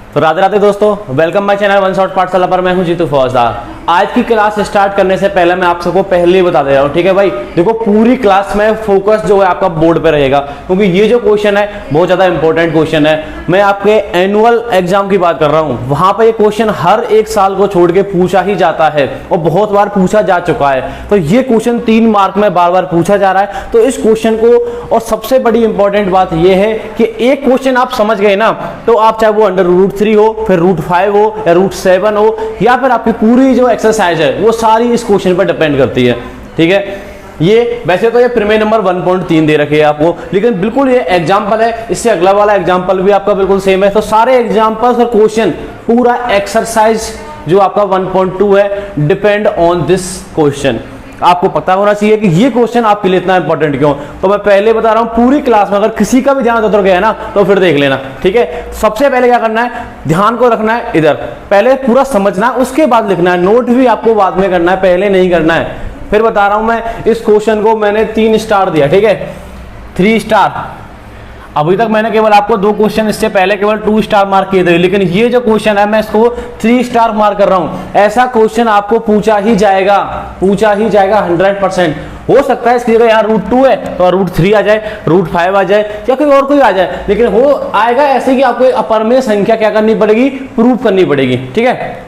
तो राधे राधे दोस्तों, welcome my channel one shot पाठशाला पर मैं हूं जीतू फौजदार। आज की क्लास स्टार्ट करने से पहले मैं आप सबको पहले ही बता दे रहा हूं, ठीक है भाई। देखो, पूरी क्लास में फोकस जो है आपका बोर्ड पे रहेगा, क्योंकि ये जो क्वेश्चन है बहुत ज्यादा इंपॉर्टेंट क्वेश्चन है। मैं आपके एनुअल एग्जाम की बात कर रहा हूं, वहां पर ये क्वेश्चन हर एक साल को छोड़ के पूछा ही जाता है और बहुत बार पूछा जा चुका है। तो ये क्वेश्चन 3 मार्क में बार बार पूछा जा रहा है। तो इस क्वेश्चन को, और सबसे बड़ी इंपॉर्टेंट बात यह है कि एक क्वेश्चन आप समझ गए ना, तो आप चाहे वो अंडर रूट 3 हो, फिर रूट 5 हो या रूट 7 हो, या फिर आपकी पूरी जो एक्सरसाइज है वो सारी इस क्वेश्चन पर डिपेंड करती है, ठीक है। ये वैसे तो ये प्रमेय नंबर 1.3 दे रखे है आपको, लेकिन बिल्कुल ये एग्जाम्पल है, इससे अगला वाला एग्जाम्पल भी आपका बिल्कुल सेम है। तो सारे एग्जाम्पल्स और क्वेश्चन, पूरा एक्सरसाइज जो आपका 1.2 है, डिपेंड ऑन दिस क्वेश्चन। आपको पता होना चाहिए कि ये क्वेश्चन आपके लिए इतना इंपॉर्टेंट क्यों। तो मैं पहले बता रहा हूं, पूरी क्लास में अगर किसी का भी ध्यान उतर गया ना तो फिर देख लेना, ठीक है। सबसे पहले क्या करना है, ध्यान को रखना है इधर, पहले पूरा समझना, उसके बाद लिखना है। नोट भी आपको बाद में करना है, पहले नहीं करना है। फिर बता रहा हूं, मैं इस क्वेश्चन को मैंने 3 स्टार दिया, ठीक है, 3 स्टार। अभी तक मैंने केवल आपको 2 क्वेश्चन इससे पहले केवल 2 स्टार मार्क किए थे, लेकिन ये जो क्वेश्चन है मैं इसको 3 स्टार मार्क कर रहा हूं। ऐसा क्वेश्चन आपको पूछा ही जाएगा 100%। हो सकता है इसकी जगह यहाँ रूट 2 है तो रूट 3 आ जाए, रूट 5 आ जाए, या कोई और कोई आ जाए, लेकिन वो आएगा ऐसे कि आपको अपरमेय संख्या क्या करनी पड़ेगी, प्रूव करनी पड़ेगी, ठीक है।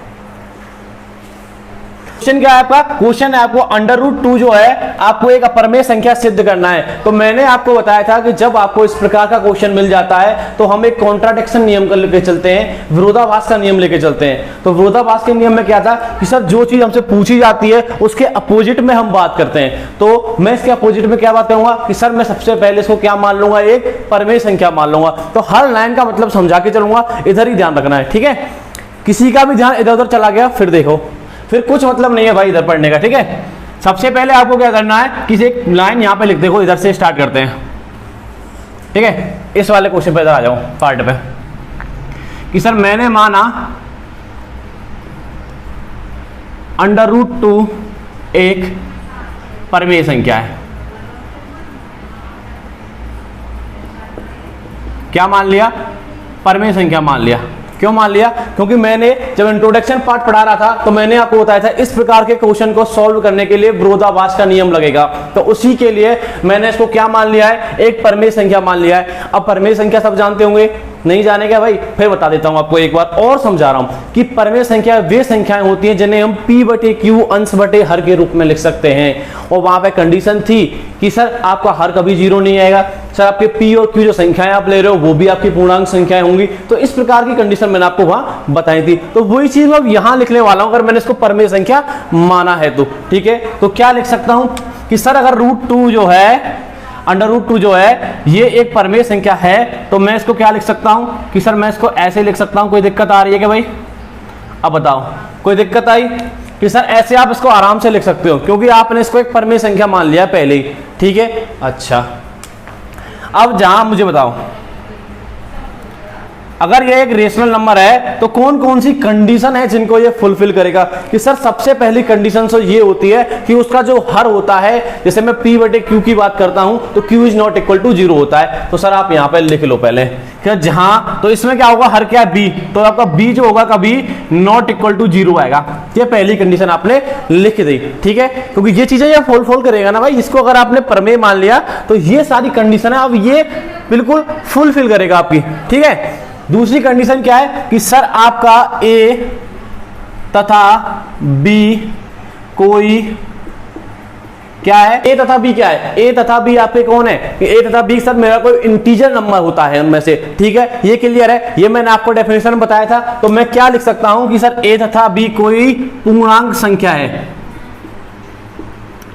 क्वेश्चन क्या है आपका, क्वेश्चन है आपको अंडर रूट 2 जो है आपको एक अपरमेय संख्या सिद्ध करना है। तो मैंने आपको बताया था कि जब आपको इस प्रकार का क्वेश्चन मिल जाता है तो हम एक कॉन्ट्राडिक्शन नियम का लेके चलते हैं, विरोधाभास का नियम लेके चलते हैं। तो विरोधाभास के नियम में क्या था कि सर जो चीज हमसे पूछी जाती है उसके अपोजिट में हम बात करते हैं। तो मैं इसके अपोजिट में क्या बात करूंगा कि सर मैं सबसे पहले इसको क्या मान लूंगा, एक परमेय संख्या मान लूंगा। तो हर लाइन का मतलब समझा के चलूंगा, इधर ही ध्यान रखना है, ठीक है। किसी का भी ध्यान इधर उधर चला गया फिर देखो, फिर कुछ मतलब नहीं है भाई इधर पढ़ने का, ठीक है। सबसे पहले आपको क्या करना है, किसी एक लाइन यहां पे लिख देखो, इधर से स्टार्ट करते हैं, ठीक है। इस वाले क्वेश्चन पे इधर आ जाओ पार्ट पे कि सर मैंने माना अंडर रूट 2 एक परमेय संख्या है। क्या मान लिया, परमेय संख्या मान लिया। क्यों मान लिया, क्योंकि मैंने जब इंट्रोडक्शन पार्ट पढ़ा रहा था तो मैंने आपको बताया था इस प्रकार के क्वेश्चन को सॉल्व करने के लिए विरोधाभास का नियम लगेगा। तो उसी के लिए मैंने इसको क्या मान लिया है, एक परमेय संख्या मान लिया है। अब परमेय संख्या सब जानते होंगे, नहीं जाने क्या भाई, फिर बता देता हूं आपको, एक बार और समझा रहा हूं कि परमेय संख्या वे संख्याएं होती हैं जिन्हें हम p/q अंश बटे हर के रूप में लिख सकते हैं। और वहां पे कंडीशन थी कि सर आपका हर कभी 0 नहीं आएगा, सर आपके p और q जो संख्याएं आप ले रहे हो वो भी आपकी पूर्णांक संख्याएं होंगी। तो इस प्रकार की कंडीशन मैंने आपको वहां बताई थी। तो वही चीज मैं यहां लिखने वाला हूं, अगर मैंने इसको परमेय संख्या माना है तो, ठीक है। तो क्या लिख सकता हूं कि सर अगर रूट 2 जो है, अंडर रूट 2 जो है ये एक परमेय संख्या है, तो मैं इसको क्या लिख सकता हूं कि सर मैं इसको ऐसे लिख सकता हूं। कोई दिक्कत आ रही है क्या भाई, अब बताओ, कोई दिक्कत आई कि सर ऐसे आप इसको आराम से लिख सकते हो, क्योंकि आपने इसको एक परमेय संख्या मान लिया पहले ही, ठीक है। अच्छा, अब जहां मुझे बताओ, अगर ये एक रेशनल नंबर है तो कौन कौन सी कंडीशन है जिनको ये फुलफिल करेगा। कि सर सबसे पहली कंडीशन तो ये होती है कि उसका जो हर होता है, जैसे मैं p/q की बात करता हूं तो q is not equal to 0 होता है। तो सर आप यहां पे लिख लो पहले कि जहां, तो इसमें क्या होगा, हर क्या है b, तो आपका b जो होगा कभी नॉट इक्वल टू 0 आएगा। ये पहली कंडीशन आपने लिख दी, ठीक है, क्योंकि ये चीजें ये फुलफिल करेगा ना भाई। इसको अगर आपने प्रमेय मान लिया तो ये सारी कंडीशन है, अब ये बिल्कुल फुलफिल करेगा आपकी, ठीक है। दूसरी कंडीशन क्या है कि सर आपका a तथा b कोई क्या है, a तथा b क्या है, a तथा b आपके कौन है, a तथा b सर मेरा कोई इंटीजर नंबर होता है उनमें से, ठीक है। ये क्लियर है, ये मैंने आपको डेफिनेशन में बताया था। तो मैं क्या लिख सकता हूं कि सर a तथा b कोई पूर्णांक संख्या है।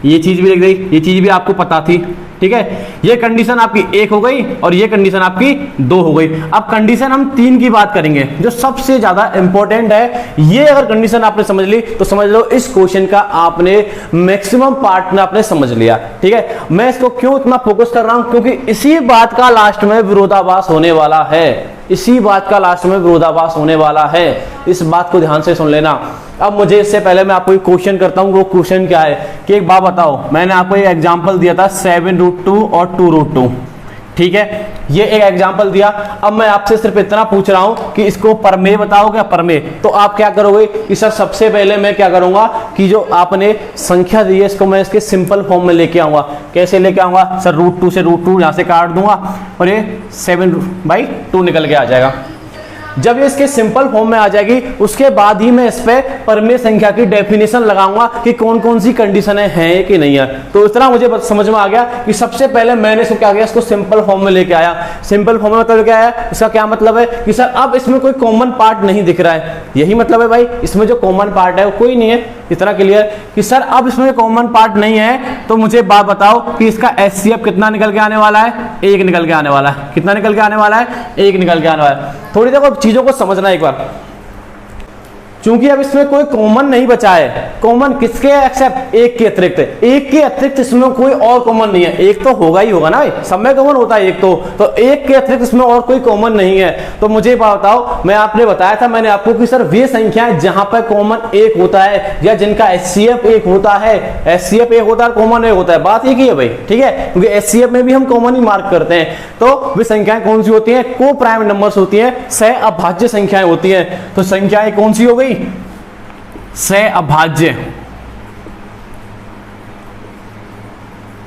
ये चीज भी लिख दी, ये चीज भी आपको पता थी, ठीक है। ये कंडीशन आपकी 1 हो गई और ये कंडीशन आपकी 2 हो गई। अब कंडीशन हम 3 की बात करेंगे जो सबसे ज्यादा इंपॉर्टेंट है। ये अगर कंडीशन आपने समझ ली तो समझ लो इस क्वेश्चन का आपने मैक्सिमम पार्ट में आपने समझ लिया, ठीक है। मैं इसको क्यों इतना फोकस कर रहा हूं, क्योंकि इसी बात का लास्ट में विरोधाभास होने वाला है, इसी बात का लास्ट में विरोधाभास होने वाला है। इस बात को ध्यान से सुन लेना। अब मुझे इससे पहले मैं आपको एक क्वेश्चन करता हूं। वो क्वेश्चन क्या है कि एक बात बताओ, मैंने आपको एक एग्जांपल दिया था 7√2 और 2√2। ठीक है, ये एक एग्जांपल दिया। अब मैं आपसे सिर्फ इतना पूछ रहा हूं कि इसको परमेय बताओगे, परमेय। तो आप क्या करोगे कि सर सबसे पहले मैं क्या करूंगा कि जो आपने संख्या दी है इसको मैं इसके सिंपल फॉर्म में लेके आऊंगा। कैसे लेके आऊंगा सर? √2 से √2 यहां से काट दूंगा और ये 7/2 निकल के आ जाएगा। जब ये इसके सिंपल फॉर्म में आ जाएगी उसके बाद ही मैं इस पे परमेय संख्या की डेफिनेशन लगाऊंगा कि कौन कौन सी कंडीशनें हैं कि नहीं है। तो इतना मुझे समझ में आ गया कि सबसे पहले मैंने इसको क्या किया, इसको सिंपल फॉर्म में लेके आया। सिंपल फॉर्म में मतलब क्या है, इसका क्या मतलब है कि सर अब इसमें कोई कॉमन पार्ट नहीं दिख रहा है। यही मतलब है भाई, इसमें जो कॉमन पार्ट है वो कोई नहीं है। इतना क्लियर कि सर अब इसमें कॉमन पार्ट नहीं है। तो मुझे बात बताओ कि इसका HCF कितना निकल के आने वाला है? 1 निकल के आने वाला है। कितना निकल के आने वाला है? 1 निकल के आने वाला है। थोड़ी देखो चीजों को समझना एक बार, क्योंकि अब इसमें कोई कॉमन नहीं बचा है। कॉमन किसके एक्सेप्ट 1 के अतिरिक्त। 1 के अतिरिक्त इसमें कोई और कॉमन नहीं है। एक तो होगा ही होगा ना भाई, सब में कॉमन होता है एक तो 1 के अतिरिक्त इसमें और कोई कॉमन नहीं है। तो मुझे बताओ, मैं आपने बताया था मैंने आपको कि सर वे संख्याएं जहां पर कॉमन 1 होता है या जिनका HCF 1 होता है, HCF 1 होता है, कॉमन 1 होता है, बात एक ही है भाई, ठीक है, क्योंकि HCF में भी हम कॉमन ही मार्क करते हैं। तो वे संख्याएं कौन सी होती हैं? को प्राइम नंबर्स होती हैं, सहअभाज्य संख्याएं होती हैं। तो संख्याएं कौन सी हो गई? सहअभाज्य,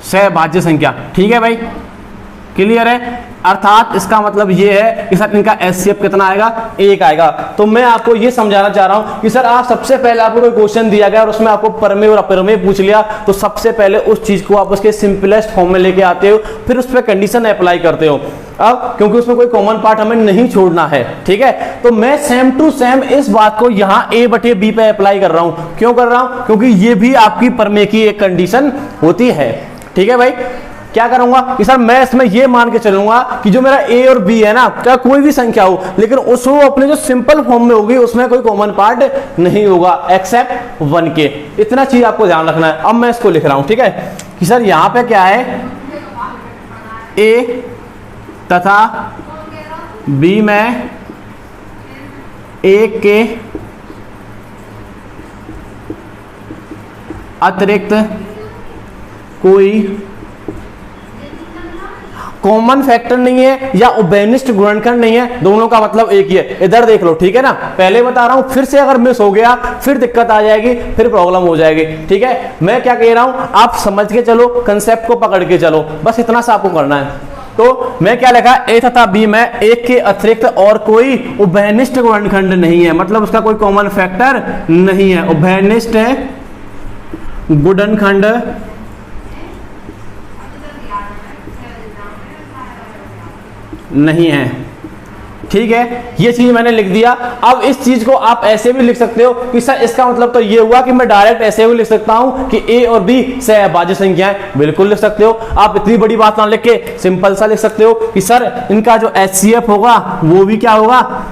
सहअभाज्य संख्या। ठीक है भाई, क्लियर है? अर्थात इसका मतलब ये है कि सर इनका HCF कितना आएगा? 1 आएगा। तो मैं आपको ये समझाना चाह रहा हूं कि सर आप सबसे पहले आपको कोई क्वेश्चन दिया गया और उसमें आपको परमेय और अपरमेय पूछ लिया, तो सबसे पहले उस चीज को आप उसके सिंपलेस्ट फॉर्म में लेके आते हो, फिर उस पर कंडीशन अप्लाई करते हो। अब क्योंकि उसमें कोई कॉमन पार्ट हमें नहीं छोड़ना है, ठीक है, तो मैं सेम टू सेम इस बात को यहां A/B पे अप्लाई कर रहा हूं। क्यों कर रहा हूं? क्योंकि ये भी आपकी परमेय की एक कंडीशन होती है। ठीक है भाई, क्या करूंगा कि सर मैं इसमें ये मान के चलूंगा कि जो मेरा A और B है ना, क्या कोई भी संख्या हो, लेकिन उसको अपने जो सिंपल फॉर्म में होगी उसमें कोई कॉमन पार्ट नहीं होगा एक्सेप्ट 1 के। इतना चीज आपको ध्यान रखना है। अब मैं इसको लिख रहा हूं, ठीक है, कि सर यहां पे क्या है, A तथा B में 1 के अतिरिक्त कोई कॉमन फैक्टर नहीं है या उभयनिष्ठ गुणनखंड नहीं है। दोनों का मतलब एक ही है। इधर देख लो, ठीक है ना, पहले बता रहा हूं, फिर से अगर मिस हो गया फिर दिक्कत आ जाएगी, फिर प्रॉब्लम हो जाएगी। ठीक है, मैं क्या कह रहा हूं, आप समझ के चलो, कंसेप्ट को पकड़ के चलो, बस इतना सा आपको करना है। तो मैं क्या लिखा, A तथा B में 1 के अतिरिक्त और कोई उभयनिष्ठ गुणनखंड नहीं है, मतलब उसका कोई कॉमन फैक्टर नहीं है। उभयनिष्ठ गुणनखंड नहीं है। ठीक है, ये चीज मैंने लिख दिया। अब इस चीज को आप ऐसे भी लिख सकते हो कि सर इसका मतलब तो ये हुआ कि मैं डायरेक्ट ऐसे भी लिख सकता हूं कि A और B सहअभाज्य संख्याएं। बिल्कुल लिख सकते हो आप, इतनी बड़ी बात ना लिख के सिंपल सा लिख सकते हो कि सर इनका जो HCF होगा वो भी क्या होगा,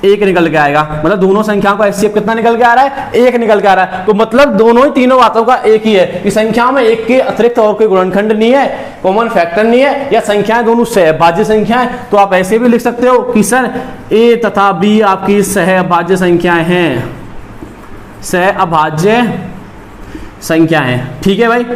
1 निकल के आएगा। मतलब दोनों संख्याओं का HCF कितना निकल के आ रहा है? 1 निकल के आ रहा है। तो मतलब दोनों ही तीनों बातों का एक ही है कि संख्याओं में 1 के अतिरिक्त और कोई गुणनखंड नहीं है, कॉमन फैक्टर नहीं है, या संख्याएं दोनों सहअभाज्य संख्याएं। तो आप ऐसे भी लिख सकते हो कि सर A तथा B आपकी सहअभाज्य संख्याएं हैं, सहअभाज्य संख्याएं। ठीक है भाई,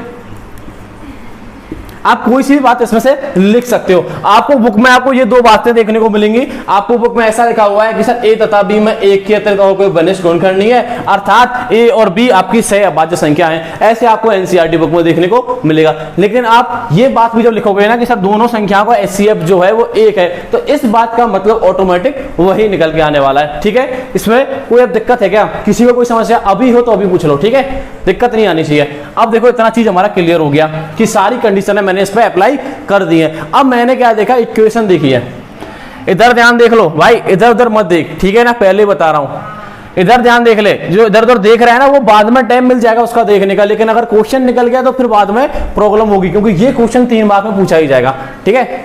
आप कोई सी भी बात इसमें से लिख सकते हो। आपको बुक में आपको ये 2 बातें देखने को मिलेंगी। आपको बुक में ऐसा लिखा हुआ है कि सर A तथा B में 1 के अतिरिक्त और कोई उभयनिष्ठ गुणनखंड नहीं है, अर्थात A और B आपकी सहअभाज्य संख्या है। ऐसे आपको NCERT बुक में देखने को मिलेगा। लेकिन आप ये बात भी जब लिखोगे ना कि सर दोनों संख्याओं का HCF जो है वो 1 है, तो इस बात का मतलब ऑटोमेटिक वही निकल के आने वाला है। ठीक है, इसमें कोई अब दिक्कत है क्या? किसी को कोई समस्या अभी हो तो अभी पूछ लो, ठीक है, दिक्कत नहीं आनी चाहिए। अब देखो इतना चीज हमारा क्लियर हो गया कि सारी कंडीशन मैंने इस पे अप्लाई कर दी है। अब मैंने क्या देखा, इक्वेशन देखी है। इधर ध्यान देख लो भाई, इधर उधर मत देख, ठीक है ना, पहले बता रहा हूं, इधर ध्यान देख ले। जो इधर उधर देख रहा है ना वो बाद में टाइम मिल जाएगा उसका देखने का, लेकिन अगर क्वेश्चन निकल गया तो फिर बाद में प्रॉब्लम होगी, क्योंकि ये क्वेश्चन 3 मार्क में पूछा ही जाएगा। ठीक है,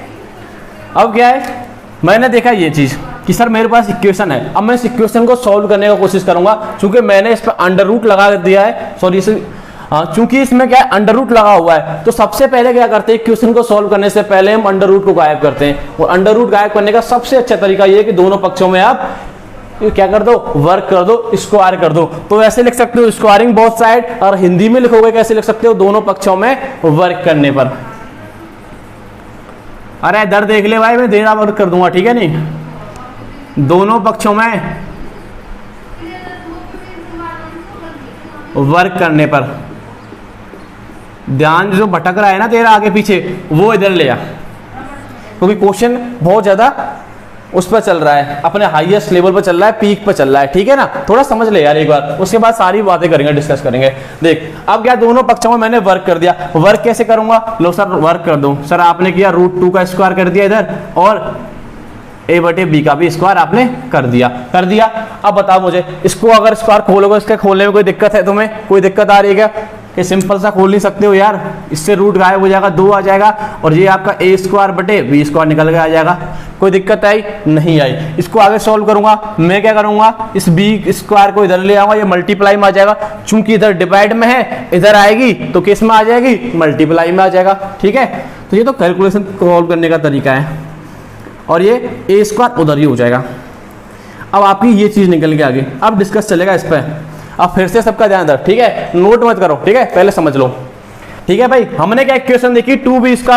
अब क्या है, मैंने देखा ये चीज कि सर मेरे पास इक्वेशन है। अब मैं इस इक्वेशन को सॉल्व करने की कोशिश करूंगा, क्योंकि मैंने इस पर अंडर रूट लगा दिया है, सॉरी चूंकि इसमें क्या है, अंडर रूट लगा हुआ है। तो सबसे पहले क्या करते हैं, क्वेश्चन को सॉल्व करने से पहले हम अंडर रूट को गायब करते हैं। और अंडर रूट गायब करने का सबसे अच्छा तरीका ये है कि दोनों पक्षों में आप क्या कर दो, वर्क कर दो, स्क्वायर कर दो। तो ऐसे लिख सकते हो स्क्वायरिंग बोथ साइड, और हिंदी में लिखोगे कैसे लिख सकते हो, दोनों पक्षों में वर्क करने पर। अरे इधर देख ले भाई, मैं देना वर्क कर दूंगा, ठीक है नहीं, दोनों पक्षों में वर्क करने पर ध्यान जो भटक रहा है ना तेरा आगे पीछे, वो इधर ले आ, क्योंकि क्वेश्चन बहुत ज्यादा उस पर चल रहा है, अपने हाईएस्ट लेवल पर चल रहा है, पीक पर चल रहा है, ठीक है ना। थोड़ा समझ ले यार एक बार, उसके बाद सारी बातें करेंगे, डिस्कस करेंगे। देख अब क्या, दोनों पक्षों में मैंने वर्क कर दिया। वर्क कैसे करूंगा, लो सर वर्क कर दूं। सर आपने किया √2 का स्क्वायर कर दिया इधर, और a/b का भी स्क्वायर आपने कर दिया। अब बताओ मुझे, इसको अगर स्क्वायर खोलोगे, इसके खोलने में कोई दिक्कत है तुम्हें, कोई दिक्कत आ रही है क्या? कि सिंपल सा खोल नहीं सकते हो यार, इससे रूट गायब हो जाएगा, 2 आ जाएगा, और ये आपका a²/b² निकल के आ जाएगा। कोई दिक्कत आई? नहीं आई। इसको आगे सॉल्व करूंगा, मैं क्या करूंगा, इस b² को इधर ले आऊंगा, ये मल्टीप्लाई में आ जाएगा, चूंकि इधर डिवाइड में है, इधर आएगी तो किस में आ जाएगी, मल्टीप्लाई में आ जाएगा, ठीक है। तो ये तो कैलकुलेशन सॉल्व करने का तरीका है, और ये a² उधर ही हो जाएगा। अब आपकी ये चीज निकल के आगे, अब डिस्कस चलेगा इस पर। अब फिर से सबका ध्यान दर, ठीक है, नोट मत करो, ठीक है, पहले समझ लो, ठीक है भाई। हमने क्या इक्वेशन देखी, 2b² =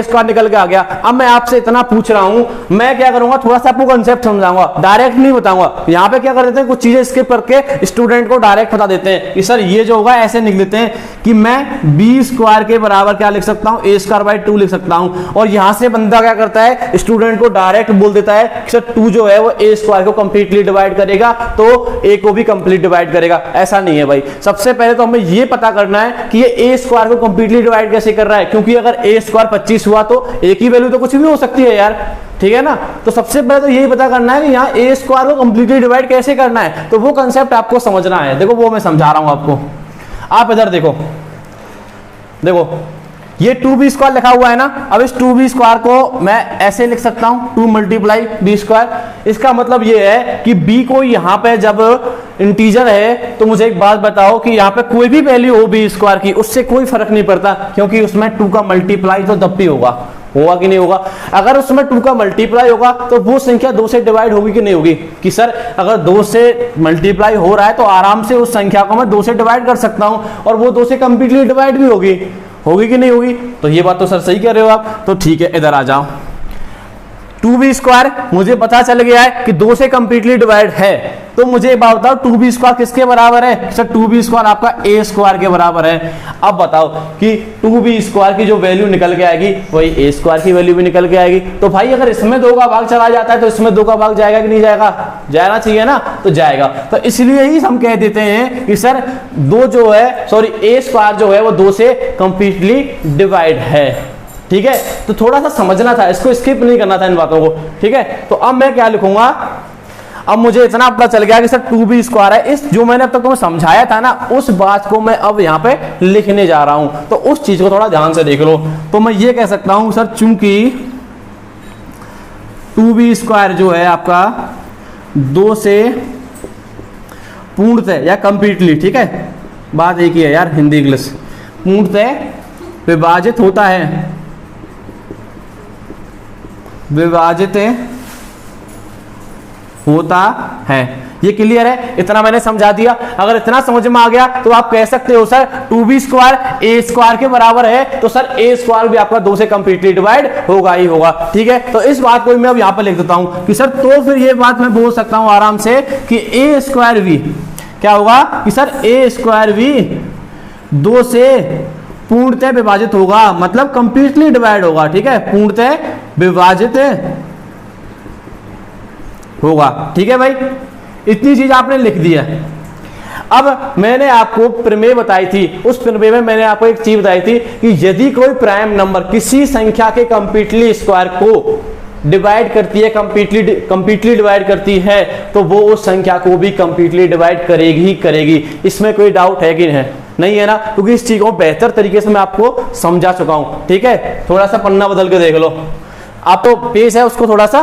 a² निकल के आ गया। अब मैं आपसे इतना पूछ रहा हूं, मैं क्या करूंगा, थोड़ा सा आपको कंसेप्ट समझाऊंगा, डायरेक्ट नहीं बताऊंगा। यहाँ पे क्या कर देते हैं, कुछ चीजें स्किप करके स्टूडेंट को डायरेक्ट बता देते हैं कि सर ये जो होगा ऐसे लिख देते हैं कि मैं b² के बराबर क्या लिख सकता हूँ, a²/2 लिख सकता हूँ। और यहां से बंदा क्या करता है, स्टूडेंट को डायरेक्ट बोल देता है कि सर 2 जो है वो a² को कंप्लीटली डिवाइड करेगा, तो a को भी कंप्लीट डिवाइड करेगा। ऐसा नहीं है भाई। सबसे पहले तो हमें ये पता करना है कि ये a² को कंप्लीटली डिवाइड कैसे कर रहा है, क्योंकि अगर a² 25 हुआ तो a की वैल्यू तो कुछ भी हो सकती है यार, ठीक है ना। तो सबसे पहले तो यही पता करना है कि यहाँ a² को कंप्लीटली डिवाइड कैसे करना है, तो वो कंसेप्ट आपको समझना है। देखो वो मैं समझा रहा हूं आपको। आप इधर देखो, ये 2b² लिखा हुआ है ना। अब इस 2b² को मैं ऐसे लिख सकता हूं, 2 × b²। इसका मतलब ये है कि b को यहाँ पे जब इंटीजर है, तो मुझे एक बात बताओ कि यहाँ पे कोई भी वैल्यू हो b² की, उससे कोई फर्क नहीं पड़ता, क्योंकि उसमें 2 का मल्टीप्लाई तो तब भी होगा कि नहीं होगा। अगर उसमें 2 का मल्टीप्लाई होगा तो वो संख्या 2 से डिवाइड होगी कि नहीं होगी, कि सर अगर 2 से मल्टीप्लाई हो रहा है तो आराम से उस संख्या को मैं 2 से डिवाइड कर सकता हूं, और वो 2 से कंप्लीटली डिवाइड भी होगी कि नहीं होगी। तो ये बात तो सर सही कह रहे हो आप। तो ठीक है, इधर आ जाओ। 2b² मुझे पता चल गया है कि 2 से कंप्लीटली डिवाइड है, तो मुझे एक बात बताओ 2b² किसके बराबर है, सर 2b² आपका a² के बराबर है। अब बताओ कि 2b² की जो वैल्यू निकल के आएगी वही a² की वैल्यू भी निकल के आएगी। तो भाई अगर इसमें 2 का भाग चला जाता है तो इसमें 2 का भाग जाएगा कि नहीं जाएगा, जाना चाहिए ना, तो जाएगा। तो इसलिए ही हम कह देते हैं कि सर a² जो है वो 2 से कंप्लीटली डिवाइड है, ठीक है। तो थोड़ा सा समझना था, इसको स्किप नहीं करना था इन बातों को, ठीक है। तो अब मैं क्या लिखूंगा, अब मुझे इतना पता चल गया कि सर 2b² है। इस जो मैंने अब तक तुम्हें समझाया था ना, उस बात को मैं अब यहाँ पे लिखने जा रहा हूं, तो उस चीज को थोड़ा ध्यान से देख लो। तो मैं ये कह सकता हूं सर, चूंकि 2b² जो है आपका 2 से पूर्णतः या कंप्लीटली, ठीक है, बात एक ही है यार, हिंदी इंग्लिश, पूर्णतः विभाजित होता है, विभाजित होता है। ये क्लियर है, इतना मैंने समझा दिया। अगर इतना समझ में आ गया तो आप कह सकते हो सर 2b² a² के बराबर है, तो सर a² भी आपका 2 से कंप्लीटली डिवाइड होगा ही होगा, ठीक है। तो इस बात को मैं अब यहां पर लिख देता हूं कि सर, तो फिर ये बात मैं बोल सकता हूं आराम से कि a² भी क्या होगा, कि सर a² भी 2 से पूर्णतः विभाजित होगा, मतलब कंप्लीटली डिवाइड होगा, ठीक है, पूर्णतः विभाजित होगा, ठीक है भाई। इतनी चीज आपने लिख दिया। अब मैंने आपको प्रमेय बताई थी, उस प्रमेय में मैंने आपको एक चीज बताई थी कि यदि कोई प्राइम नंबर किसी संख्या के कंप्लीटली स्क्वायर को डिवाइड करती है, कंप्लीटली डिवाइड करती है, तो वो उस संख्या को भी कंप्लीटली डिवाइड करेगी। इसमें कोई डाउट है कि नहीं है ना, क्योंकि इस चीज को बेहतर तरीके से मैं आपको समझा चुका हूं, ठीक है। थोड़ा सा पन्ना बदल के देख लो, आप तो पेज है उसको थोड़ा सा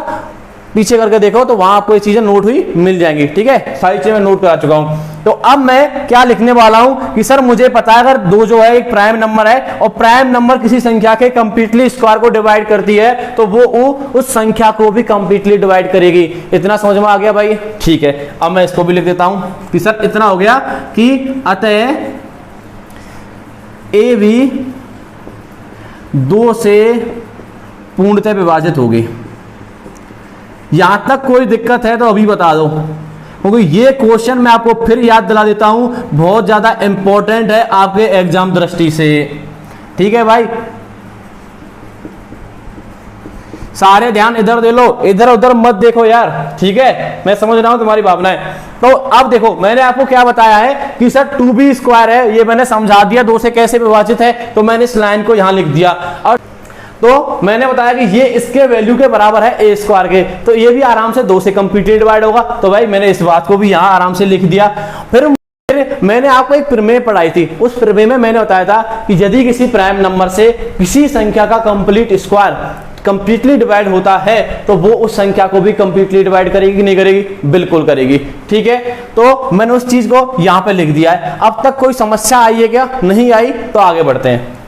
पीछे करके देखो, तो वहां आपको ये चीजें नोट हुई मिल जाएंगी, ठीक है। सारी चीजें मैं नोट करा चुका हूं। तो अब मैं क्या लिखने वाला हूं कि सर मुझे पता है अगर 2 जो है एक प्राइम नंबर है, और प्राइम नंबर किसी संख्या के कंप्लीटली स्क्वायर को डिवाइड करती है, तो वो उस संख्या को भी कंप्लीटली डिवाइड करेगी। इतना समझ में आ गया भाई, ठीक है। अब मैं इसको भी लिख देता हूं कि सर इतना हो गया कि अतः a भी 2 से पूर्णतः विभाजित होगी। यहां तक कोई दिक्कत है तो अभी बता दो, क्योंकि ये क्वेश्चन मैं आपको फिर याद दिला देता हूं, बहुत ज्यादा इंपॉर्टेंट है आपके एग्जाम दृष्टि से। ठीक है भाई, सारे ध्यान इधर दे लो, इधर उधर मत देखो यार। ठीक है, मैं समझ रहा हूं तुम्हारी भावनाएं। तो अब देखो, मैंने आपको क्या बताया है कि सर 2b² है, ये मैंने समझा दिया 2 से कैसे विभाजित है, तो मैंने इस लाइन को यहां लिख दिया। और तो मैंने बताया कि ये इसके वैल्यू के बराबर है a² के, तो ये भी आराम से 2 से कंप्लीटली डिवाइड होगा। तो भाई मैंने इस बात को भी यहां आराम से लिख दिया। फिर मैंने आपको एक प्रमेय पढ़ाई थी, उस प्रमेय में मैंने बताया था कि यदि किसी प्राइम नंबर से किसी संख्या का कंप्लीट स्क्वायर कंप्लीटली डिवाइड होता है तो वो उस संख्या को भी कंप्लीटली डिवाइड करेगी कि नहीं करेगी? बिल्कुल करेगी। ठीक है, तो मैंने उस चीज को यहां पे लिख दिया है। अब तक कोई समस्या आई है क्या? नहीं आई? तो आगे बढ़ते हैं।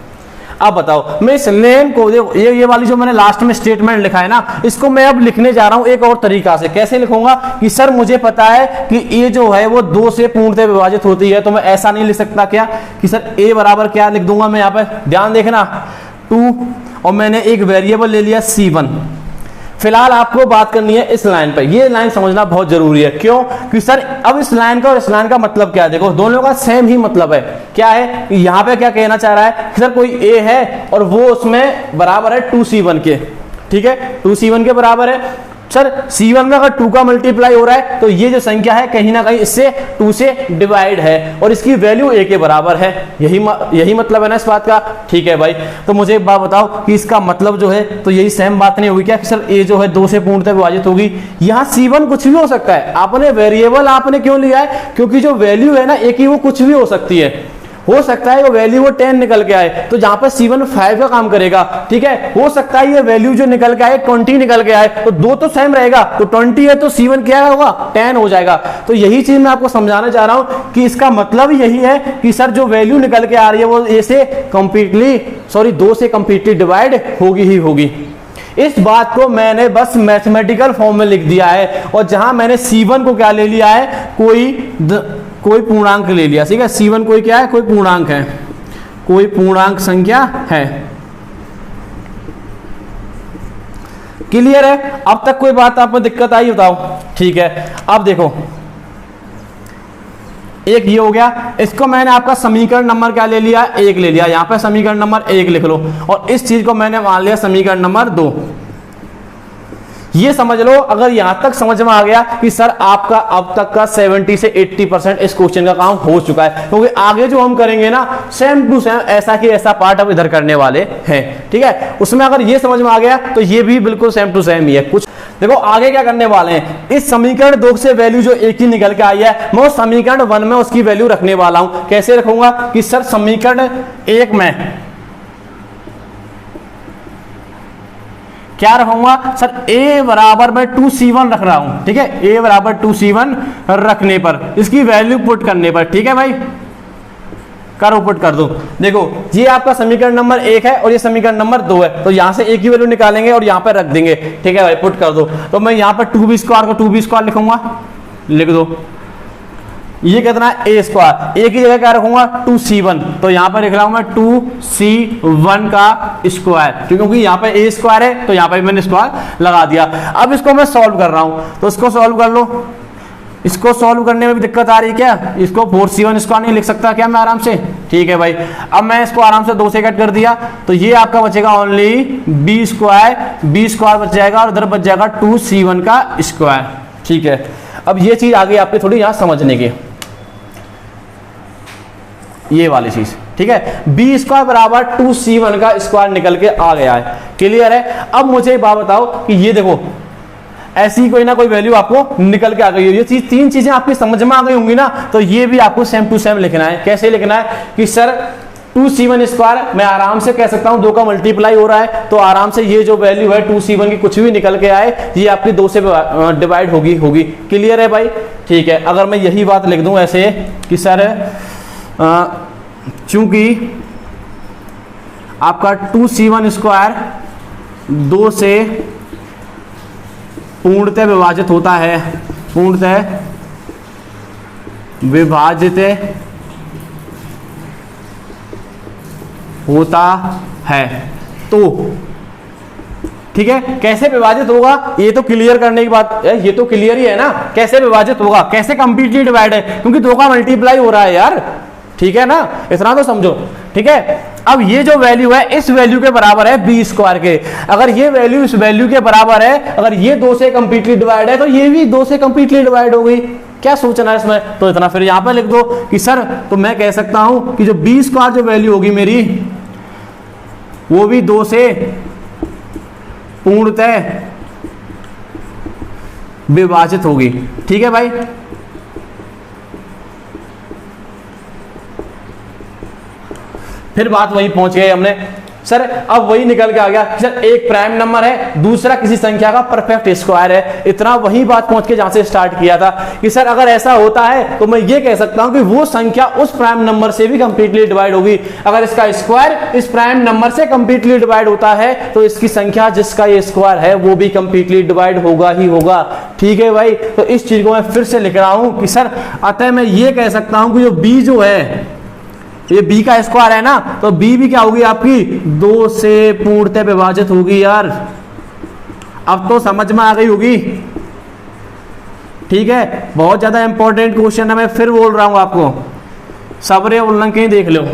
अब बताओ, मैं इस लेन को देखो, ये वाली जो मैंने लास्ट में स्टेटमेंट लिखा है ना, इसको मैं अब लिखने जा रहा हूं एक और तरीका से। कैसे लिखूंगा कि सर मुझे पता है कि ए जो है वो 2 से पूर्णतः विभाजित होती है, तो मैं ऐसा नहीं लिख सकता क्या कि सर ए बराबर क्या लिख दूंगा मैं यहां पर? ध्यान देखना, 2 और मैंने एक वेरिएबल ले लिया C1। फिलहाल आपको बात करनी है इस लाइन पर। ये लाइन समझना बहुत जरूरी है। क्यों? कि सर अब इस लाइन का और इस लाइन का मतलब क्या है? देखो, दोनों का सेम ही मतलब है। क्या है कि यहां पे क्या कहना चाह रहा है कि सर कोई A है और वो उसमें बराबर है 2C1 के। ठीक है, 2C1 के बराबर है। सर C1 में अगर 2 का मल्टीप्लाई हो रहा है तो ये जो संख्या है कहीं ना कहीं इससे 2 से डिवाइड है और इसकी वैल्यू A के बराबर है। यही मतलब है ना इस बात का। ठीक है भाई, तो मुझे एक बात बताओ कि इसका मतलब जो है तो यही सेम बात नहीं होगी क्या कि सर A जो है 2 से पूर्णतः विभाजित होगी? यहाँ C1 कुछ भी हो सकता है। आपने वेरिएबल आपने क्यों लिया है? क्योंकि जो वैल्यू है ना A की वो कुछ भी हो सकती है। हो सकता है वो वैल्यू वो 10 निकल के आए, तो जहां पर C1 5 का काम करेगा। ठीक है, हो सकता है ये वैल्यू जो निकल के आए 20 निकल के आए, तो 2 तो सेम रहेगा। तो 20 है तो C1 क्या होगा? 10 हो जाएगा। तो यही चीज मैं आपको समझाना चाह रहा हूं कि इसका मतलब यही है कि सर जो वैल्यू निकल के आ रही है वो A से कंप्लीटली 2 से कंप्लीटली डिवाइड होगी ही होगी। इस बात को मैंने बस मैथमेटिकल फॉर्म में लिख दिया है। और जहां मैंने C1 को क्या ले लिया है? कोई पूर्णांक ले लिया। ठीक है, C1 कोई क्या है? कोई पूर्णांक है, कोई पूर्णांक संख्या है। क्लियर है? अब तक कोई बात आप में दिक्कत आई? बताओ। ठीक है, अब देखो, एक ये हो गया। इसको मैंने आपका समीकरण नंबर क्या ले लिया? 1 ले लिया। यहां पर समीकरण नंबर 1 लिख लो और इस चीज को मैंने मान लिया समीकरण नंबर 2। ये समझ लो, अगर यहां तक समझ में आ गया कि सर आपका अब तक का 70 से 80% इस क्वेश्चन का काम हो चुका है। क्योंकि आगे जो हम करेंगे ना, सेम टू सेम ऐसा कि ऐसा पार्ट अब इधर करने वाले हैं। ठीक है, उसमें अगर ये समझ में आ गया तो ये भी बिल्कुल सेम टू सेम ही है। कुछ देखो आगे क्या करने वाले हैं। इस समीकरण 2 से वैल्यू जो एक ही निकल के आई है, मैं उस समीकरण 1 में उसकी वैल्यू रखने वाला हूं। कैसे रखूंगा कि सर समीकरण 1 में क्या रखूंगा? सर A बराबर मैं 2C1 रख रहा हूं। ठीक है, A बराबर 2C1 रखने पर, इसकी वैल्यू पुट करने पर। ठीक है भाई, करो पुट कर दो। देखो, ये आपका समीकरण नंबर 1 है और ये समीकरण नंबर 2 है, तो यहां से एक ही वैल्यू निकालेंगे और यहां पर रख देंगे। ठीक है भाई, पुट कर दो। तो मैं यहां पर 2b² को 2b² लिखूंगा, लिख दो। ये कितना है? A²। एक ही जगह क्या रखूंगा? 2C1। तो यहां पर लिख रहा हूं मैं 2C1 का स्क्वायर, क्योंकि यहां पे A² है तो यहां पर मैंने स्क्वायर लगा दिया। अब इसको मैं सॉल्व कर रहा हूं, तो इसको सॉल्व कर लो। इसको सॉल्व करने में भी दिक्कत आ रही है क्या? इसको 4C1² नहीं लिख सकता क्या मैं आराम से? ठीक है भाई, अब मैं इसको आराम से 2 से कट कर दिया, तो ये आपका बचेगा ओनली B² बच जाएगा और इधर बच जाएगा 2C1 का स्क्वायर। ठीक है, अब ये चीज आगे आपके थोड़ी यहां समझने की, ये वाली चीज। ठीक है, B² बराबर 2C1 का स्क्वायर निकल के आ गया है। क्लियर है? अब मुझे बात बताओ कि ये देखो, ऐसी कोई ना कोई वैल्यू आपको निकल के आ गई है। ये चीज 3 चीजें आपकी समझ में आ गई होंगी ना, तो ये भी आपको सेम टू सेम लिखना है। कैसे लिखना है कि सर 2C1² मैं आराम से कह सकता हूं 2 का मल्टीप्लाई हो रहा है, तो आराम से ये जो वैल्यू है 2C1 की कुछ भी निकल के आए, ये आपकी 2 से डिवाइड होगी। क्लियर है भाई? ठीक है, अगर मैं यही बात लिख दूं ऐसे कि सर चूंकि आपका 2C1² 2 से पूर्णतः विभाजित होता है, पूर्णतः विभाजित होता है, तो ठीक है, कैसे विभाजित होगा ये तो क्लियर करने की बात है, ये तो क्लियर ही है ना, कैसे विभाजित होगा, कैसे कंप्लीटली डिवाइड है, क्योंकि 2 का मल्टीप्लाई हो रहा है यार, ठीक है ना, इतना तो समझो। ठीक है, अब ये जो वैल्यू है इस वैल्यू के बराबर है बी स्क्वायर के, अगर ये वैल्यू इस वैल्यू के बराबर है, अगर ये 2 से कंप्लीटली डिवाइड है तो ये भी 2 से कंप्लीटली डिवाइड हो गई। क्या सोचना है इसमें, तो इतना फिर यहां पर लिख दो कि सर, तो मैं कह सकता हूं कि जो बी स्क्वायर जो वैल्यू होगी मेरी वो भी 2 से पूर्णतः विभाजित होगी। ठीक है भाई, फिर बात वहीं पहुंच गए हमने, सर अब वही निकल के आ गया सर एक प्राइम नंबर है, दूसरा किसी संख्या का परफेक्ट स्क्वायर है, इतना वही बात पहुंच के जहां से स्टार्ट किया था कि सर अगर ऐसा होता है तो मैं ये कह सकता हूं कि वो संख्या उस प्राइम नंबर से भी कंप्लीटली डिवाइड होगी। अगर इसका स्क्वायर इस प्राइम नंबर से कंप्लीटली डिवाइड होता है तो इसकी संख्या जिसका ये स्क्वायर है वो भी कंप्लीटली डिवाइड होगा ही होगा। ठीक है भाई, तो इस चीज को मैं फिर से लिख रहा हूं कि सर अतः मैं ये कह सकता हूं कि जो बी जो है ये b का स्क्वायर है ना, तो b भी क्या होगी आपकी 2 से पूर्णतः विभाजित होगी। यार अब तो समझ में आ गई होगी। ठीक है, बहुत ज्यादा इंपॉर्टेंट क्वेश्चन है, मैं फिर बोल रहा हूं आपको, सबरे उल्लंघन कहीं देख लो,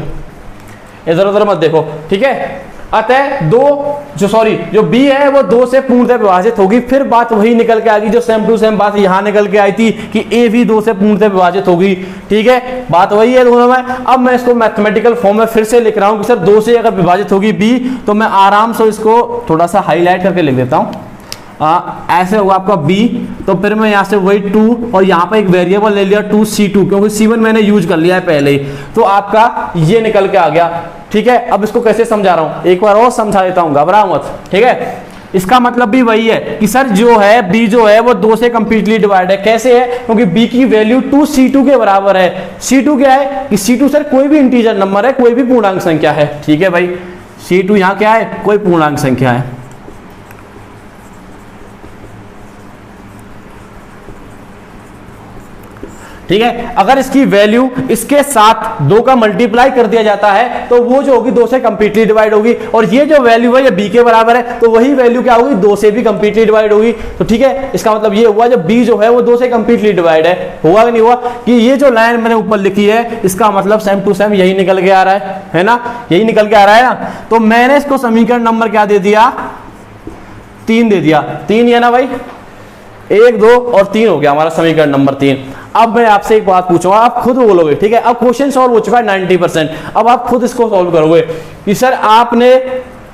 इधर उधर मत देखो। ठीक है, अतः जो b है वो 2 से पूर्णतः विभाजित होगी। फिर बात वही निकल के आ गई जो सेम टू सेम बात यहां निकल के आई थी कि a भी 2 से पूर्णतः विभाजित होगी। ठीक है, बात वही है दोनों में। अब मैं इसको मैथमेटिकल फॉर्म में फिर से लिख रहा हूं कि सर 2 से अगर विभाजित होगी b, तो मैं आराम से इसको थोड़ा सा हाईलाइट करके लिख देता हूं। ऐसे होगा आपका b, तो फिर मैं यहाँ से वही 2 और यहाँ पे एक वेरिएबल ले लिया 2c2, क्योंकि c1 मैंने यूज कर लिया है पहले ही, तो आपका ये निकल के आ गया। ठीक है, अब इसको कैसे समझा रहा हूं, एक बार और समझा देता हूं, घबराओ मत। ठीक है, इसका मतलब भी वही है कि सर जो है b जो है वो 2 से कंप्लीटली डिवाइड है। कैसे है, क्योंकि b की वैल्यू 2c2 के बराबर है। c2 क्या है कि c2 सर कोई भी इंटीजर नंबर है, कोई भी पूर्णांक संख्या है। ठीक है भाई, c2 यहाँ क्या है, कोई पूर्णांक संख्या है। ठीक है, अगर इसकी वैल्यू इसके साथ 2 का मल्टीप्लाई कर दिया जाता है तो वो जो होगी 2 से कंप्लीटली डिवाइड होगी, और ये जो वैल्यू है ये b के बराबर है, तो वही वैल्यू क्या होगी 2 से भी कंप्लीटली डिवाइड होगी। तो ठीक है, इसका मतलब ये हुआ जो b जो है वो 2 से कंप्लीटली डिवाइड है। होगा कि नहीं हुआ कि ये जो लाइन मैंने ऊपर लिखी है इसका मतलब सेम टू सेम यही निकल के आ रहा है ना, यही निकल के आ रहा है ना। तो मैंने इसको समीकरण नंबर क्या दे दिया, 3 दे दिया। 3 है ना भाई, 1 2 और 3 हो गया हमारा समीकरण नंबर 3। अब मैं आपसे एक बात पूछूंगा, आप खुद बोलोगे। ठीक है, अब क्वेश्चन सॉल्व हो चुका है 90%, अब आप खुद इसको सॉल्व करोगे कि सर आपने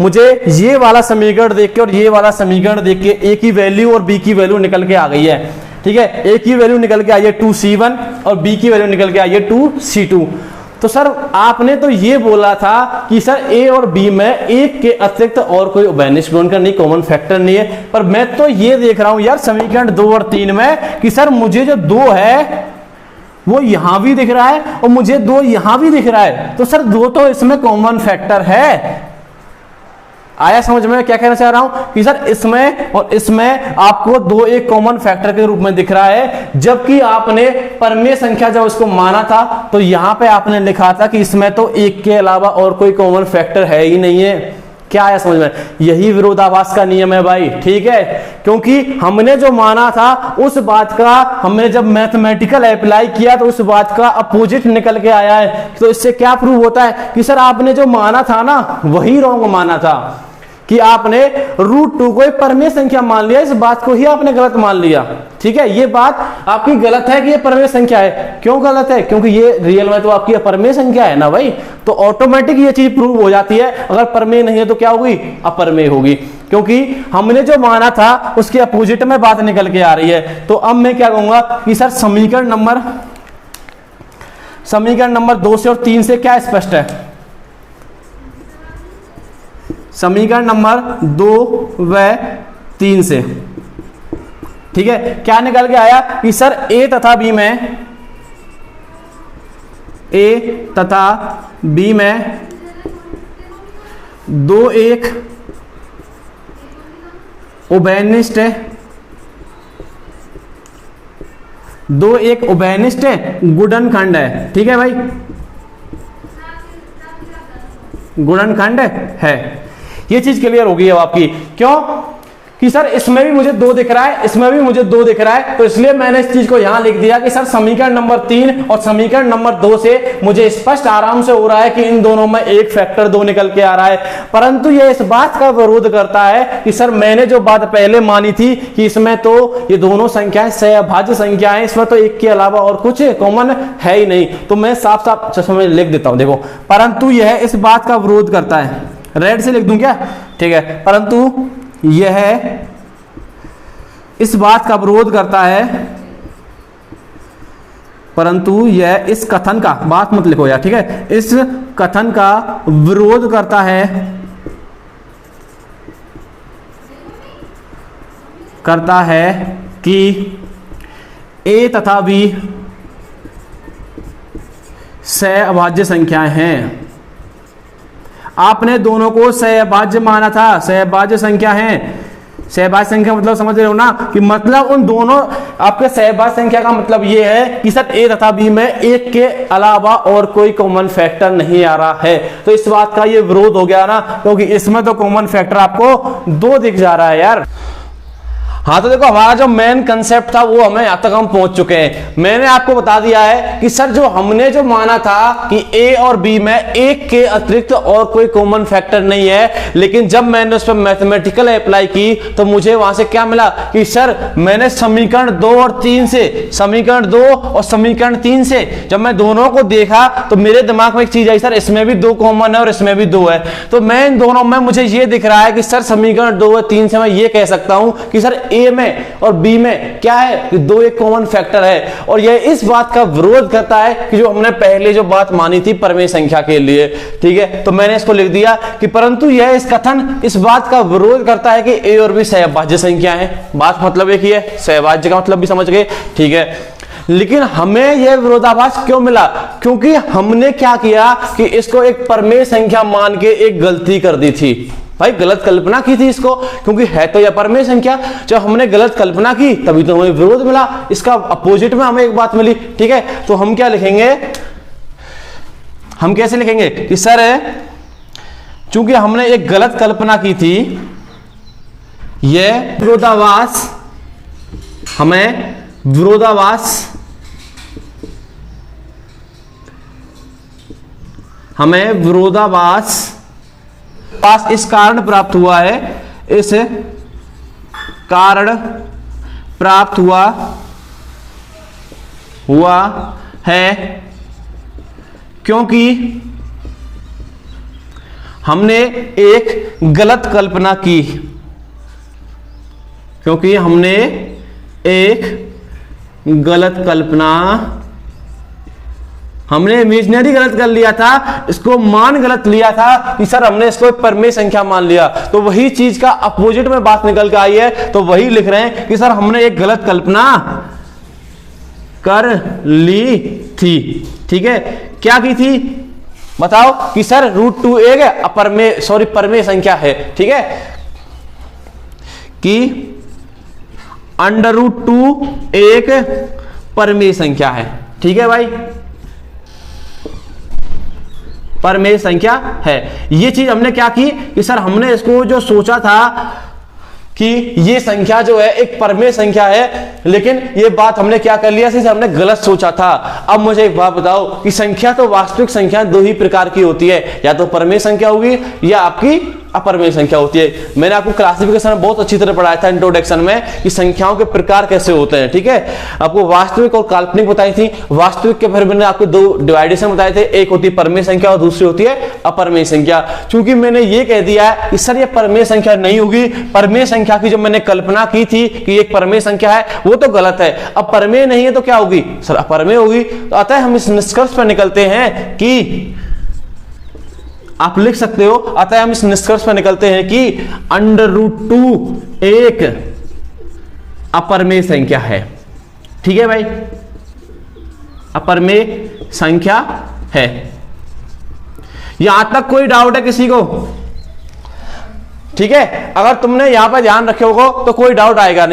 मुझे ये वाला समीकरण देख के और ये वाला समीकरण देख के a की वैल्यू और b की वैल्यू निकल के आ गई है। ठीक है, a की वैल्यू निकल के आई है 2c1 और b की वैल्यू निकल के आई है 2c2। तो सर आपने तो ये बोला था कि सर a और b में एक के अतिरिक्त और कोई उभयनिष्ठ गुणनखंड नहीं, कॉमन फैक्टर नहीं है, पर मैं तो ये देख रहा हूं यार समीकरण 2 और 3 में कि सर मुझे जो 2 है वो यहां भी दिख रहा है और मुझे 2 यहां भी दिख रहा है, तो सर 2 तो इसमें कॉमन फैक्टर है। आया समझ में क्या कहना चाह रहा हूं कि सर इसमें और इसमें आपको 2 एक कॉमन फैक्टर के रूप में दिख रहा है, जबकि आपने परमेय संख्या जब उसको माना था तो यहां पे आपने लिखा था कि इसमें तो 1 के अलावा और कोई कॉमन फैक्टर है ही नहीं है। क्या आया समझ में, यही विरोधाभास का नियम है भाई। ठीक है, क्योंकि हमने जो माना था उस बात का हमने जब मैथमेटिकल अप्लाई किया तो उस बात का अपोजिट निकल के आया है। तो इससे क्या प्रूव होता है कि सर आपने जो माना था ना वही रॉन्ग माना था, कि आपने √2 को एक परमेय संख्या मान लिया, इस बात को ही आपने गलत मान लिया। ठीक है, ये बात आपकी गलत है कि ये परमेय संख्या है। क्यों गलत है, क्योंकि ये रियल में तो आपकी परमेय संख्या है ना भाई, तो ऑटोमेटिक ये चीज प्रूव हो जाती है। अगर परमेय नहीं है तो क्या होगी, अपरमेय होगी, क्योंकि हमने जो माना था उसके अपोजिट में बात निकल के आ रही है। तो अब मैं क्या कहूंगा कि सर समीकरण नंबर 2 से और 3 से क्या स्पष्ट है, समीकरण नंबर 2 व 3 से। ठीक है, क्या निकल के आया कि सर a तथा b में 2 एक उभयनिष्ठ है, 2 एक उभयनिष्ठ गुणनखंड है। ठीक है भाई, गुणनखंड है। ये चीज क्लियर होगी अब आपकी। क्यों, कि सर इसमें भी मुझे 2 दिख रहा है, इसमें भी मुझे 2 दिख रहा है, तो इसलिए मैंने इस चीज को यहां लिख दिया कि सर समीकरण नंबर 3 और समीकरण नंबर 2 से मुझे स्पष्ट आराम से हो रहा है कि इन दोनों में एक फैक्टर 2 निकल के आ रहा है। परंतु यह इस बात का विरोध करता है कि सर मैंने जो बात पहले मानी थी कि इसमें तो ये दोनों संख्याएं सहअभाज्य संख्याएं, इसमें तो एक के अलावा और कुछ कॉमन है ही नहीं, तो मैं साफ साफ चश्मे में लिख देता हूं, देखो, परंतु यह इस बात का विरोध करता है, रेड से लिख दूं क्या, ठीक है, परंतु यह इस बात का विरोध करता है, परंतु यह इस कथन का, बात मत लिखो यार, ठीक है, इस कथन का विरोध करता है कि ए तथा बी सहअभाज्य संख्याएं हैं। आपने दोनों को सहअभाज्य माना था, सहअभाज्य संख्या हैं। सहभाज्य संख्या मतलब समझ रहे हो ना, कि मतलब उन दोनों आपके सहभाज्य संख्या का मतलब ये है कि सर ए तथा बी में एक के अलावा और कोई कॉमन फैक्टर नहीं आ रहा है, तो इस बात का ये विरोध हो गया ना, क्योंकि इसमें तो कॉमन फैक्टर आपको 2 दिख जा रहा है यार। हाँ, तो देखो हमारा जो मेन कंसेप्ट था वो हमें यहां तक हम पहुंच चुके हैं। मैंने आपको बता दिया है कि सर जो हमने जो माना था कि ए और बी में एक के अतिरिक्त और कोई कॉमन फैक्टर नहीं है, लेकिन जब मैंने उस पर मैथमेटिकल अप्लाई की तो मुझे वहां से क्या मिला कि सर मैंने समीकरण 2 और 3 से, समीकरण 2 और समीकरण 3 से जब मैं दोनों को देखा तो मेरे दिमाग में एक चीज आई, सर इसमें भी 2 कॉमन है और इसमें भी 2 है, तो मैं इन दोनों में मुझे ये दिख रहा है कि सर समीकरण 2 और 3 से मैं ये कह सकता हूं कि सर ए में और बी में क्या है कि 2 एक कॉमन फैक्टर है, और यह इस बात का विरोध करता है कि जो हमने पहले जो बात मानी थी परमेय संख्या के लिए, ठीक है, तो मैंने इसको लिख दिया कि परंतु यह इस कथन इस बात का विरोध करता है कि ए और बी सहअभाज्य संख्या है। बात मतलब एक ही है, सहअभाज्य का मतलब भी समझ गए, ठीक है, लेकिन हमें यह विरोधाभास क्यों मिला, क्योंकि हमने क्या किया कि इसको एक परमेय संख्या मान के एक गलती कर दी थी भाई, गलत कल्पना की थी इसको, क्योंकि है तो यह परमेय संख्या। जब हमने गलत कल्पना की तभी तो हमें विरोध मिला, इसका अपोजिट में हमें एक बात मिली, ठीक है, तो हम क्या लिखेंगे, हम कैसे लिखेंगे कि सर चूंकि हमने एक गलत कल्पना की थी, यह विरोधाभास, हमें विरोधाभास पास इस कारण प्राप्त हुआ है, इस कारण प्राप्त हुआ है क्योंकि हमने एक गलत कल्पना की, क्योंकि हमने एक गलत कल्पना, हमने इमेजिनरी गलत कर लिया था, इसको मान गलत लिया था कि सर हमने इसको एक परमेय संख्या मान लिया, तो वही चीज का अपोजिट में बात निकल के आई है, तो वही लिख रहे हैं कि सर हमने एक गलत कल्पना कर ली थी, ठीक है, क्या की थी बताओ कि सर √2 एक परमेय संख्या है, ठीक है, कि √2 एक परमेय संख्या है, ठीक है भाई, परमेय संख्या है। ये चीज हमने क्या की कि सर हमने इसको जो सोचा था कि ये संख्या जो है एक परमेय संख्या है, लेकिन ये बात हमने क्या कर लिया, सिर्फ हमने गलत सोचा था। अब मुझे एक बात बताओ कि संख्या तो वास्तविक संख्या 2 ही प्रकार की होती है, या तो परमेय संख्या होगी या आपकी अपरमेय संख्या होती है। मैंने आपको क्लासिफिकेशन में बहुत अच्छी तरह पढ़ाया था इंट्रोडक्शन में कि संख्याओं के प्रकार कैसे होते हैं, ठीक है, आपको वास्तविक और काल्पनिक बताई थी। वास्तविक के फिर मैंने आपको 2 डिवाइडेशन बताए थे, एक होती है परमेय संख्या और दूसरी होती है अपरमेय संख्या। चूंकि मैंने ये कह दिया है कि सर ये परमेय संख्या नहीं होगी, परमेय संख्या की जो मैंने कल्पना की थी कि एक परमेय संख्या है वो तो गलत है, अब परमेय नहीं है तो क्या होगी सर अपरमेय होगी। तो अतः हम इस निष्कर्ष पर निकलते हैं कि आप लिख सकते हो, अतः हम इस निष्कर्ष पर निकलते हैं कि √2 एक अपरमेय संख्या है, ठीक है भाई, अपरमेय संख्या है। यहां तक कोई डाउट है किसी को? ठीक है, अगर तुमने यहां पर ध्यान रखे होगा तो कोई डाउट आएगा नहीं।